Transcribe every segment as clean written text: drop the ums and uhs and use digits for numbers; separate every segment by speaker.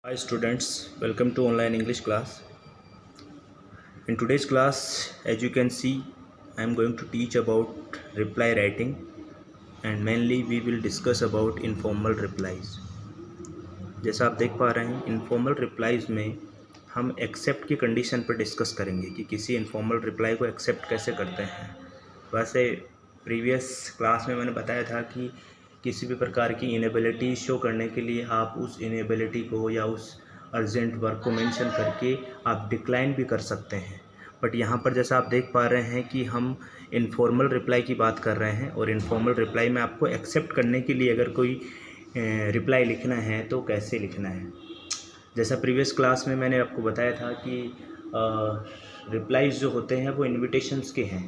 Speaker 1: Hi students, welcome to online English class. In today's class, as you can see, I am going to teach about reply writing and mainly we will discuss about informal replies. जैसा आप देख पा रहे हैं, informal replies में हम accept की condition पर डिस्कस करेंगे कि किसी informal reply को accept कैसे करते हैं। वैसे प्रीवियस क्लास में मैंने बताया था कि किसी भी प्रकार की इनेबिलिटी शो करने के लिए आप उस इनेबिलिटी को या उस अर्जेंट वर्क को मेंशन करके आप डिक्लाइन भी कर सकते हैं। बट यहाँ पर जैसा आप देख पा रहे हैं कि हम इनफॉर्मल रिप्लाई की बात कर रहे हैं और इनफॉर्मल रिप्लाई में आपको एक्सेप्ट करने के लिए अगर कोई रिप्लाई लिखना है तो कैसे लिखना है। जैसा प्रीवियस क्लास में मैंने आपको बताया था कि रिप्लाईज जो होते हैं वो इन्विटेशंस के हैं,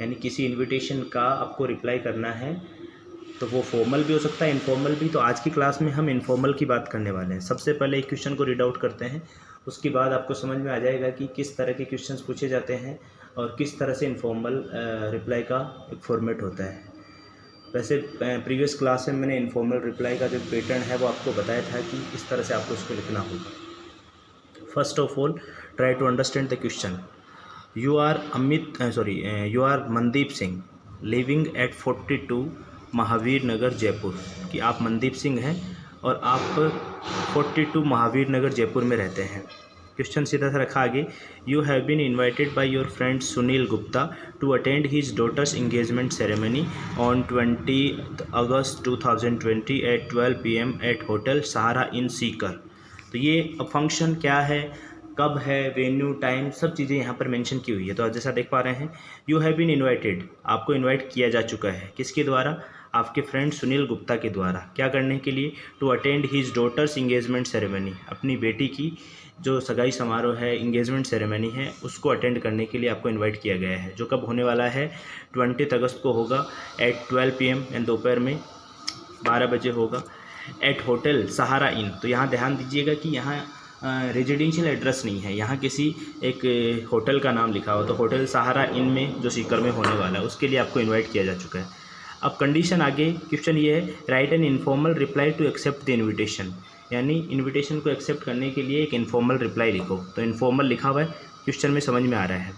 Speaker 1: यानी किसी इन्विटेशन का आपको रिप्लाई करना है तो वो फॉर्मल भी हो सकता है, इनफॉर्मल भी। तो आज की क्लास में हम इनफॉर्मल की बात करने वाले हैं। सबसे पहले एक क्वेश्चन को रीड आउट करते हैं, उसके बाद आपको समझ में आ जाएगा कि किस तरह के क्वेश्चंस पूछे जाते हैं और किस तरह से इनफॉर्मल रिप्लाई का एक फॉर्मेट होता है। वैसे प्रीवियस क्लास में मैंने इनफॉर्मल रिप्लाई का जो पैटर्न है वो आपको बताया था कि इस तरह से आपको उसको लिखना होगा। First of all try to understand the question. You are Mandeep Singh living at 42 Mahavir Nagar Jaipur. कि आप मनदीप सिंह हैं और आप 42 महावीर नगर जयपुर में रहते हैं। क्वेश्चन सीधा सा रखा आगे, you have been invited by your friend Sunil Gupta to attend his daughter's engagement ceremony on 20 August 2020 at 12 PM at hotel Sahara in Sikar. तो ये फंक्शन क्या है, कब है, वेन्यू, टाइम, सब चीज़ें यहाँ पर मेंशन की हुई है। तो आप जैसा देख पा रहे हैं, यू हैव बीन इन्वाइटेड, आपको इन्वाइट किया जा चुका है। किसके द्वारा? आपके फ्रेंड सुनील गुप्ता के द्वारा। क्या करने के लिए? To attend his daughter's engagement ceremony, अपनी बेटी की जो सगाई समारोह है, इंगेजमेंट सेरेमनी है, उसको अटेंड करने के लिए आपको इन्वाइट किया गया है, जो कब होने वाला है? 20 अगस्त को होगा एट 12 PM एंड दोपहर में 12 बजे होगा एट होटल सहारा इन। तो यहाँ ध्यान दीजिएगा कि यहाँ रेजिडेंशियल एड्रेस नहीं है, यहाँ किसी एक होटल का नाम लिखा हो। तो होटल सहारा इन में जो सीकर में होने वाला है उसके लिए आपको इन्वाइट किया जा चुका है। अब कंडीशन आगे, क्वेश्चन ये है, write an informal reply to accept the invitation, यानी इन्विटेशन को एक्सेप्ट करने के लिए एक इनफॉर्मल रिप्लाई लिखो। तो इनफॉर्मल लिखा हुआ है क्वेश्चन में, समझ में आ रहा है।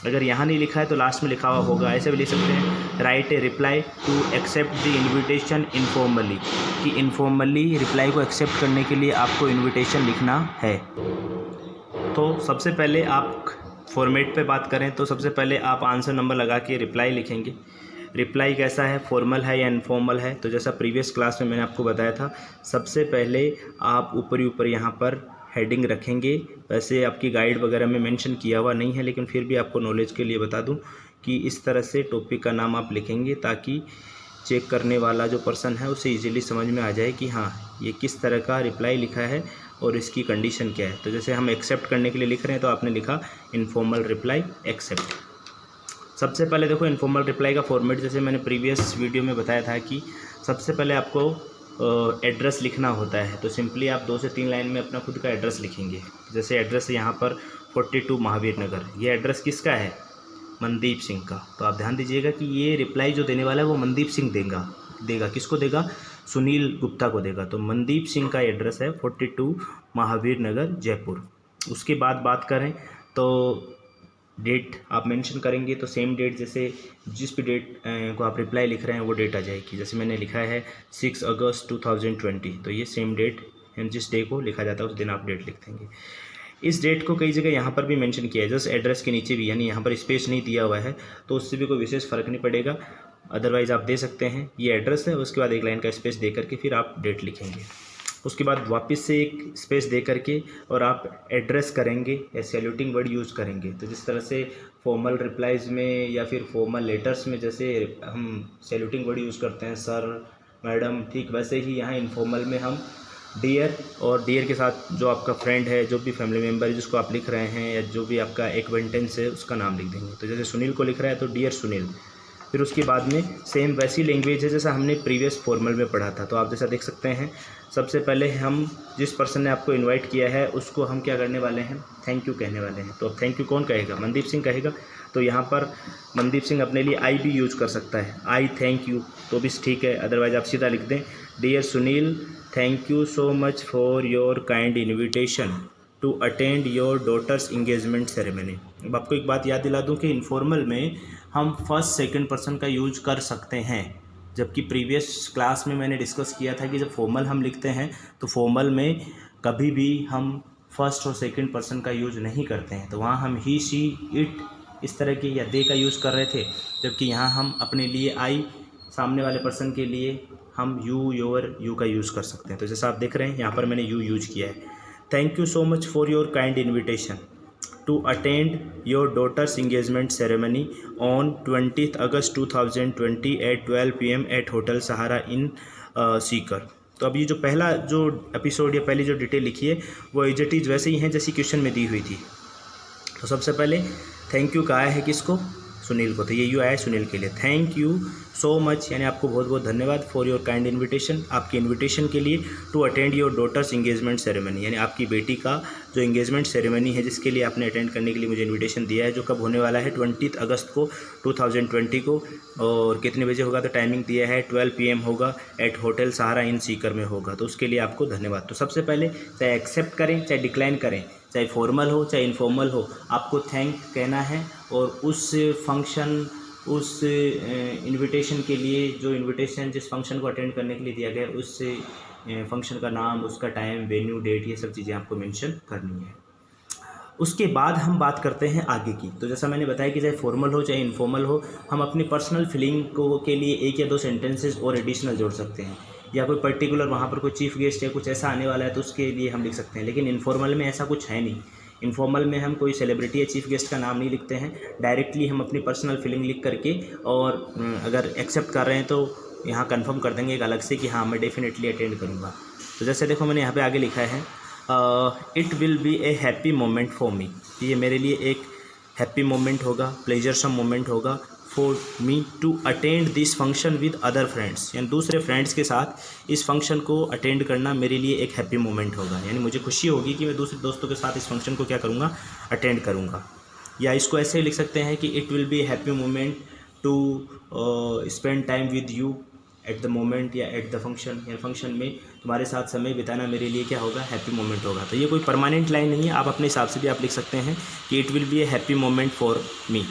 Speaker 1: अगर यहाँ नहीं लिखा है तो लास्ट में लिखा हुआ होगा, ऐसे भी लिख सकते हैं, write a reply to accept the invitation informally, कि इनफॉर्मली रिप्लाई को एक्सेप्ट करने के लिए आपको इन्विटेशन लिखना है। तो सबसे पहले आप फॉर्मेट पे बात करें तो सबसे पहले आप आंसर नंबर लगा के रिप्लाई लिखेंगे। रिप्लाई कैसा है, फॉर्मल है या इनफॉर्मल है? तो जैसा प्रीवियस क्लास में मैंने आपको बताया था, सबसे पहले आप ऊपर यहाँ पर हेडिंग रखेंगे। वैसे आपकी गाइड वगैरह में मेंशन किया हुआ नहीं है, लेकिन फिर भी आपको नॉलेज के लिए बता दूं कि इस तरह से टॉपिक का नाम आप लिखेंगे ताकि चेक करने वाला जो पर्सन है उसे इजीली समझ में आ जाए कि हाँ ये किस तरह का रिप्लाई लिखा है और इसकी कंडीशन क्या है। तो जैसे हम एक्सेप्ट करने के लिए लिख रहे हैं तो आपने लिखा इनफॉर्मल रिप्लाई एक्सेप्ट। सबसे पहले देखो इनफॉर्मल रिप्लाई का फॉर्मेट, जैसे मैंने प्रीवियस वीडियो में बताया था कि सबसे पहले आपको एड्रेस लिखना होता है। तो सिंपली आप 2 से 3 लाइन में अपना खुद का एड्रेस लिखेंगे। जैसे एड्रेस यहाँ पर 42 महावीर नगर, ये एड्रेस किसका है? मनदीप सिंह का। तो आप ध्यान दीजिएगा कि ये रिप्लाई जो देने वाला है वो मनदीप सिंह देगा। किसको देगा? सुनील गुप्ता को देगा। तो मनदीप सिंह का एड्रेस है 42 महावीर नगर जयपुर। उसके बाद बात करें तो डेट आप मेंशन करेंगे, तो सेम डेट, जैसे जिस भी डेट को आप रिप्लाई लिख रहे हैं वो डेट आ जाएगी। जैसे मैंने लिखा है 6 अगस्त 2020, तो ये सेम डेट जिस डे को लिखा जाता है उस दिन आप डेट लिख देंगे। इस डेट को कई जगह यहाँ पर भी मेंशन किया है, जस्ट एड्रेस के नीचे भी, यानी यहाँ पर स्पेस नहीं दिया हुआ है तो उससे भी कोई विशेष फ़र्क नहीं पड़ेगा। अदरवाइज़ आप दे सकते हैं, ये एड्रेस है, उसके बाद एक लाइन का स्पेस दे करके फिर आप डेट लिखेंगे। उसके बाद वापस से एक स्पेस दे करके और आप एड्रेस करेंगे या सैल्यूटिंग वर्ड यूज़ करेंगे। तो जिस तरह से फॉर्मल रिप्लाइज़ में या फिर फॉर्मल लेटर्स में जैसे हम सैल्यूटिंग वर्ड यूज़ करते हैं, सर, मैडम, ठीक वैसे ही यहाँ इनफॉर्मल में हम डियर और डियर के साथ जो आपका फ्रेंड है, जो भी फैमिली मेम्बर है जिसको आप लिख रहे हैं या जो भी आपका एक्वेंटेंस है उसका नाम लिख देंगे। तो जैसे सुनील को लिख रहा है तो डियर सुनील। फिर उसके बाद में सेम वैसी लैंग्वेज है जैसा हमने प्रीवियस फॉर्मल में पढ़ा था। तो आप जैसा देख सकते हैं, सबसे पहले हम जिस पर्सन ने आपको इनवाइट किया है उसको हम क्या करने वाले हैं? थैंक यू कहने वाले हैं। तो अब थैंक यू कौन कहेगा? मनदीप सिंह कहेगा। तो तो यहाँ पर मनदीप सिंह अपने लिए आई भी यूज कर सकता है, आई थैंक यू तो भी ठीक है, अदरवाइज आप सीधा लिख दें dear Sunil thank you so much for your kind invitation to attend your daughter's engagement ceremony. अब आपको एक बात याद दिला दूं कि इनफॉर्मल में हम फर्स्ट सेकंड पर्सन का यूज कर सकते हैं, जबकि प्रीवियस क्लास में मैंने डिस्कस किया था कि जब फॉर्मल हम लिखते हैं तो फॉर्मल में कभी भी हम फर्स्ट और सेकंड पर्सन का यूज नहीं करते हैं, तो वहाँ हम ही शी इट इस तरह के या दे का यूज़ कर रहे थे, जबकि यहाँ हम अपने लिए आई, सामने वाले पर्सन के लिए हम यू योर यू का यूज़ कर सकते हैं। तो जैसा आप देख रहे हैं यहाँ पर मैंने यू यूज किया है। Thank you so much for your kind invitation to attend your daughter's engagement ceremony on 20 August 2020 at 12 PM at hotel Sahara in Sikar. तो अब ये जो पहला जो एपिसोड या पहली जो डिटेल लिखी है वो एज इट इज़ वैसे ही हैं जैसी क्वेश्चन में दी हुई थी। तो सबसे पहले थैंक यू कहा है किसको, सुनील को, तो ये यू आया है सुनील के लिए। थैंक यू सो मच यानी आपको बहुत बहुत धन्यवाद फॉर योर काइंड इन्विटेशन, आपकी इन्विटेशन के लिए, to attend your daughter's engagement ceremony यानी आपकी बेटी का जो इंगेजमेंट सेरेमनी है जिसके लिए आपने अटेंड करने के लिए मुझे इन्विटेशन दिया है, जो कब होने वाला है 20 अगस्त को 2020 को, और कितने बजे होगा तो टाइमिंग दिया है 12 PM होगा, eight hotel Sahara in Sikar में होगा, तो उसके लिए आपको धन्यवाद। तो सबसे पहले चाहे एक्सेप्ट करें चाहे डिक्लाइन करें, चाहे फॉर्मल हो चाहे इनफॉर्मल हो, आपको थैंक कहना है और उस फंक्शन उस इनविटेशन के लिए जो इनविटेशन जिस फंक्शन को अटेंड करने के लिए दिया गया उस फंक्शन का नाम, उसका टाइम, वेन्यू, डेट, ये सब चीज़ें आपको मेंशन करनी है। उसके बाद हम बात करते हैं आगे की। तो जैसा मैंने बताया कि चाहे फॉर्मल हो चाहे इनफॉर्मल हो, हम अपनी पर्सनल फीलिंग को के लिए एक या दो सेंटेंसेस और एडिशनल जोड़ सकते हैं, या कोई पर्टिकुलर वहाँ पर कोई चीफ गेस्ट या कुछ ऐसा आने वाला है तो उसके लिए हम लिख सकते हैं। लेकिन इनफॉर्मल में ऐसा कुछ है नहीं। इनफॉर्मल में हम कोई सेलिब्रिटी या चीफ गेस्ट का नाम नहीं लिखते हैं, डायरेक्टली हम अपनी पर्सनल फीलिंग लिख करके, और अगर एक्सेप्ट कर रहे हैं तो यहाँ कंफर्म कर देंगे एक अलग से कि हाँ मैं डेफिनेटली अटेंड करूँगा। तो जैसे देखो मैंने यहाँ पे आगे लिखा है it will be a happy moment for me, ये मेरे लिए एक हैप्पी मोमेंट होगा, प्लेजरसम मोमेंट होगा for me to attend this function with other friends, यानी दूसरे फ्रेंड्स के साथ इस फंक्शन को अटेंड करना मेरे लिए एक हैप्पी मोमेंट होगा, यानी मुझे खुशी होगी कि मैं दूसरे दोस्तों के साथ इस फंक्शन को क्या करूँगा, अटेंड करूँगा। या इसको ऐसे लिख सकते हैं कि it will be a happy moment to spend time with you at the moment या एट द फंक्शन, या फंक्शन में तुम्हारे साथ समय बिताना मेरे लिए क्या होगा, हैप्पी मोमेंट होगा। तो ये कोई परमानेंट लाइन नहीं है, आप अपने हिसाब से भी आप लिख सकते हैं कि it will be a happy moment for मी।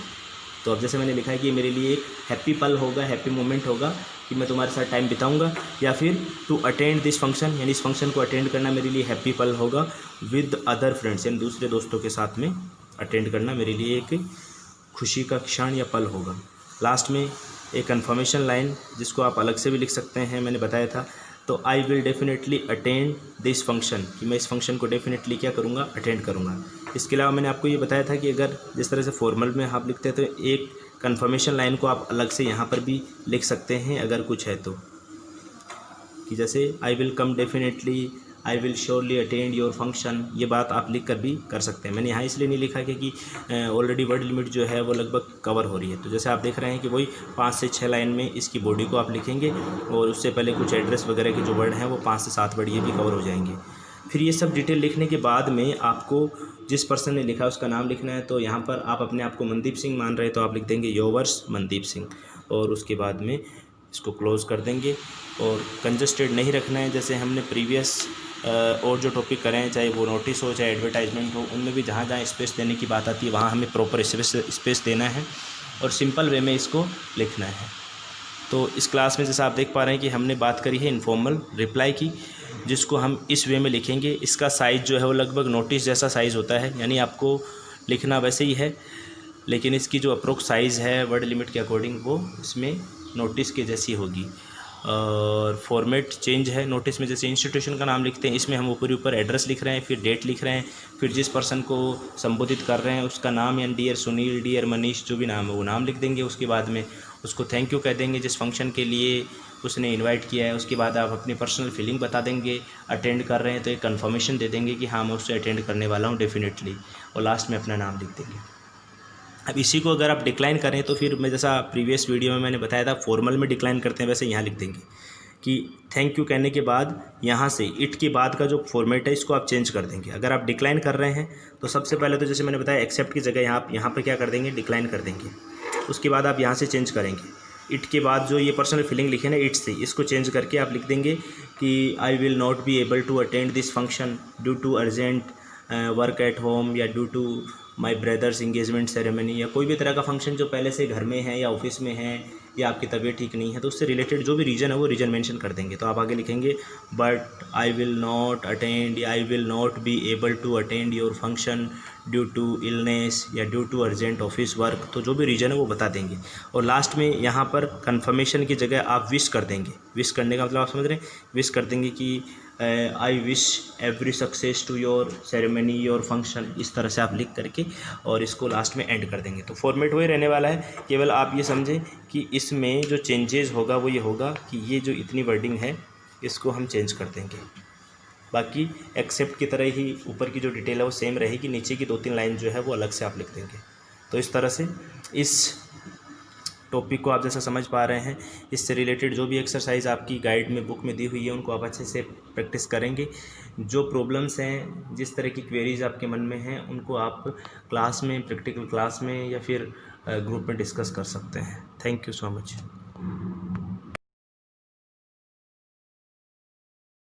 Speaker 1: तो अब जैसे मैंने लिखा है कि मेरे लिए एक हैप्पी पल होगा, हैप्पी मोमेंट होगा कि मैं तुम्हारे साथ टाइम बिताऊंगा, या फिर टू अटेंड दिस फंक्शन यानी इस फंक्शन को अटेंड करना मेरे लिए हैप्पी पल होगा, विद अदर फ्रेंड्स यानी दूसरे दोस्तों के साथ में अटेंड करना मेरे लिए एक खुशी का क्षण या पल होगा। लास्ट में एक कन्फर्मेशन लाइन जिसको आप अलग से भी लिख सकते हैं, मैंने बताया था। तो I will definitely attend this function कि मैं इस फंक्शन को डेफिनेटली क्या करूँगा, अटेंड करूँगा। इसके अलावा मैंने आपको ये बताया था कि अगर जिस तरह से फॉर्मल में आप लिखते हैं तो एक कन्फर्मेशन लाइन को आप अलग से यहाँ पर भी लिख सकते हैं अगर कुछ है तो, कि जैसे I will come definitely, I will surely attend your function, ये बात आप लिख कर भी कर सकते हैं। मैंने यहाँ इसलिए नहीं लिखा क्योंकि ऑलरेडी वर्ड लिमिट जो है वो लगभग कवर हो रही है। तो जैसे आप देख रहे हैं कि वही 5 से 6 लाइन में इसकी बॉडी को आप लिखेंगे और उससे पहले कुछ एड्रेस वगैरह के जो वर्ड हैं वो 5 से 7 वर्ड ये भी कवर हो जाएंगे। फिर ये सब डिटेल लिखने के बाद में आपको जिस पर्सन ने लिखा उसका नाम लिखना है। तो यहाँ पर आप अपने आप को मनदीप सिंह मान रहे हैं तो आप लिख देंगे योवर्स मनदीप सिंह, और उसके बाद में इसको क्लोज़ कर देंगे। और कंजस्टेड नहीं रखना है, जैसे हमने प्रीवियस और जो टॉपिक करें हैं, चाहे वो नोटिस हो चाहे एडवर्टाइजमेंट हो, उनमें भी जहाँ जहाँ स्पेस देने की बात आती है वहाँ हमें प्रॉपर स्पेस देना है और सिंपल वे में इसको लिखना है। तो इस क्लास में जैसा आप देख पा रहे हैं कि हमने बात करी है इनफॉर्मल रिप्लाई की, जिसको हम इस वे में लिखेंगे। इसका साइज़ जो है वो लगभग नोटिस जैसा साइज़ होता है, यानी आपको लिखना वैसे ही है, लेकिन इसकी जो अप्रोक्स साइज़ है वर्ड लिमिट के अकॉर्डिंग वो इसमें नोटिस के जैसी होगी। और फॉर्मेट चेंज है नोटिस में, जैसे इंस्टीट्यूशन का नाम लिखते हैं इसमें हम ऊपर एड्रेस लिख रहे हैं, फिर डेट लिख रहे हैं, फिर जिस पर्सन को संबोधित कर रहे हैं उसका नाम, यानी डियर सुनील, डियर मनीष, जो भी नाम है वो नाम लिख देंगे। उसके बाद में उसको थैंक यू कह देंगे जिस फंक्शन के लिए उसने इनवाइट किया है। उसके बाद आप अपनी पर्सनल फीलिंग बता देंगे, अटेंड कर रहे हैं तो एक कन्फर्मेशन दे देंगे कि हाँ मैं उससे अटेंड करने वाला हूँ डेफिनेटली, और लास्ट में अपना नाम लिख देंगे। अब इसी को अगर आप डिक्लाइन करें तो फिर मैं जैसा प्रीवियस वीडियो में मैंने बताया था फॉर्मल में डिक्लाइन करते हैं वैसे यहाँ लिख देंगे कि थैंक यू कहने के बाद यहाँ से इट के बाद का जो फॉर्मेट है इसको आप चेंज कर देंगे। अगर आप डिक्लाइन कर रहे हैं तो सबसे पहले तो जैसे मैंने बताया एक्सेप्ट की जगह यहाँ पर क्या कर देंगे, डिक्लाइन कर देंगे। उसके बाद आप यहाँ से चेंज करेंगे। इट के बाद जो ये पर्सनल फीलिंग लिखे ना इट से, इसको चेंज करके आप लिख देंगे कि I will not be able to attend this function due to urgent work at home या due to my brother's engagement ceremony, या कोई भी तरह का फंक्शन जो पहले से घर में है या ऑफिस में है या आपकी तबीयत ठीक नहीं है, तो उससे रिलेटेड जो भी रीज़न है वो रीज़न मेंशन कर देंगे। तो आप आगे लिखेंगे but I will not attend, I will not be able to attend your function due to illness या due to urgent office work, तो जो भी रीज़न है वो बता देंगे। और लास्ट में यहाँ पर कन्फर्मेशन की जगह आप विश कर देंगे। विश करने का मतलब आप समझ रहे हैं, विश कर देंगे कि I wish every success to your ceremony your function, इस तरह से आप लिख करके और इसको लास्ट में एंड कर देंगे। तो फॉर्मेट वही रहने वाला है, केवल आप ये समझें कि इसमें जो चेंजेस होगा वो ये होगा कि ये जो इतनी वर्डिंग है इसको हम चेंज कर देंगे। बाकी एक्सेप्ट की तरह ही ऊपर की जो डिटेल है वो सेम रहेगी, नीचे की 2-3 लाइन जो है वो अलग से आप लिख देंगे। तो इस तरह से इस टॉपिक को आप जैसा समझ पा रहे हैं, इससे रिलेटेड जो भी एक्सरसाइज आपकी गाइड में बुक में दी हुई है उनको आप अच्छे से प्रैक्टिस करेंगे। जो प्रॉब्लम्स हैं, जिस तरह की क्वेरीज आपके मन में हैं, उनको आप क्लास में, प्रैक्टिकल क्लास में या फिर ग्रुप में डिस्कस कर सकते हैं। Thank you so much.